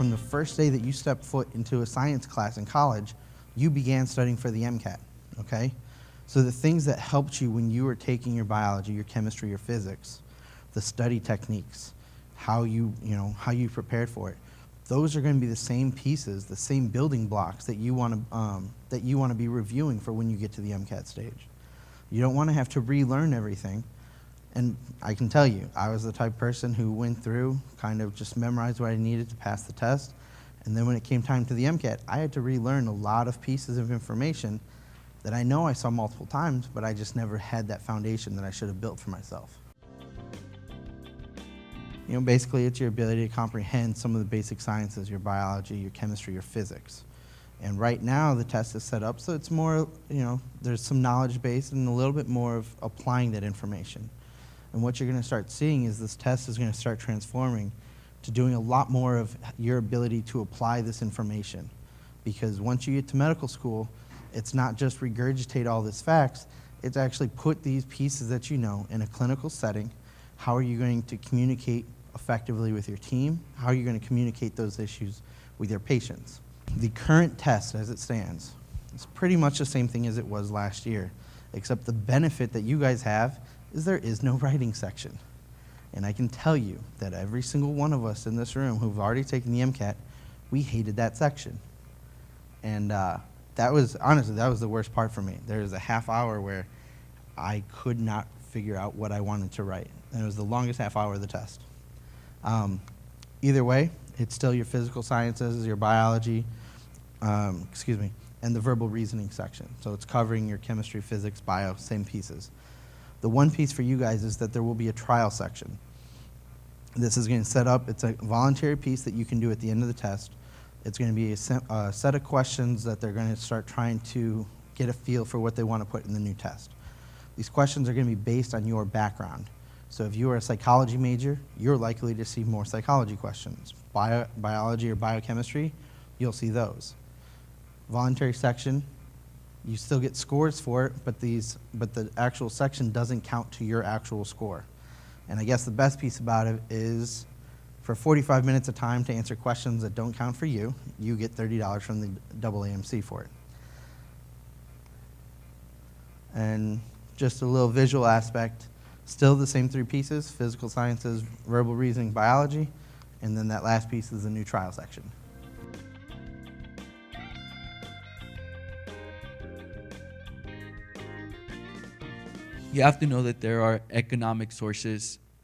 from the first day that you stepped foot into a science class in college, you began studying for the MCAT, okay? So the things that helped you when you were taking your biology, your chemistry, your physics, the study techniques, how you prepared for it, those are going to be the same pieces, the same building blocks that you want to be reviewing for when you get to the MCAT stage. You don't want to have to relearn everything. And I can tell you, I was the type of person who went through, kind of just memorized what I needed to pass the test, and then when it came time to the MCAT, I had to relearn a lot of pieces of information that I know I saw multiple times, but I just never had that foundation that I should have built for myself. You know, basically it's your ability to comprehend some of the basic sciences, your biology, your chemistry, your physics. And right now the test is set up so it's more, there's some knowledge base and a little bit more of applying that information. And what you're going to start seeing is this test is going to start transforming to doing a lot more of your ability to apply this information. Because once you get to medical school, it's not just regurgitate all these facts, it's actually put these pieces that you know in a clinical setting. How are you going to communicate effectively with your team? How are you going to communicate those issues with your patients? The current test as it stands is pretty much the same thing as it was last year, except the benefit that you guys have is there is no writing section. And I can tell you that every single one of us in this room who've already taken the MCAT, we hated that section. And honestly, that was the worst part for me. There was a half hour where I could not figure out what I wanted to write. And it was the longest half hour of the test. Either way, it's still your physical sciences, your biology, and the verbal reasoning section. So it's covering your chemistry, physics, bio, same pieces. The one piece for you guys is that there will be a trial section. This is going to set up, it's a voluntary piece that you can do at the end of the test. It's going to be a set of questions that they're going to start trying to get a feel for what they want to put in the new test. These questions are going to be based on your background. So if you are a psychology major, you're likely to see more psychology questions. Biology or biochemistry, you'll see those. Voluntary section, you still get scores for it, but the actual section doesn't count to your actual score. And I guess the best piece about it is for 45 minutes of time to answer questions that don't count for you, you get $30 from the AAMC for it. And just a little visual aspect, still the same three pieces: physical sciences, verbal reasoning, biology, and then that last piece is the new trial section. You have to know that there are economic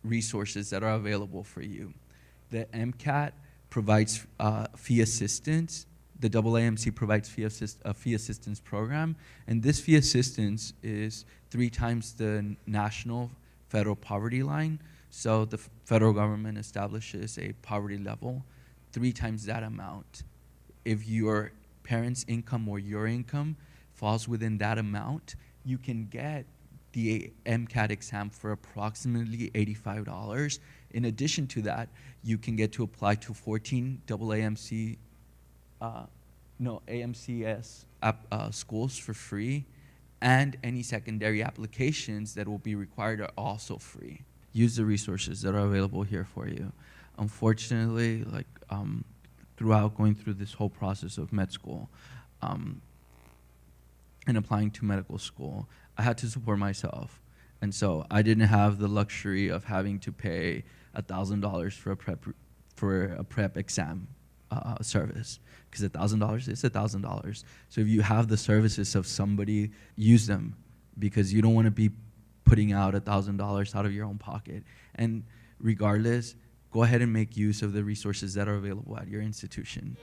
resources that are available for you. The MCAT provides fee assistance. The AAMC provides a fee assistance program, and this fee assistance is 3 times the national federal poverty line. So the federal government establishes a poverty level, 3 times that amount. If your parents' income or your income falls within that amount, you can get the MCAT exam for approximately $85. In addition to that, you can get to apply to 14 AMCS schools for free, and any secondary applications that will be required are also free. Use the resources that are available here for you. Unfortunately, throughout going through this whole process of med school and applying to medical school, I had to support myself. And so I didn't have the luxury of having to pay $1,000 for a prep exam service, because $1,000 is $1,000. So if you have the services of somebody, use them, because you don't want to be putting out $1,000 out of your own pocket. And regardless, go ahead and make use of the resources that are available at your institution.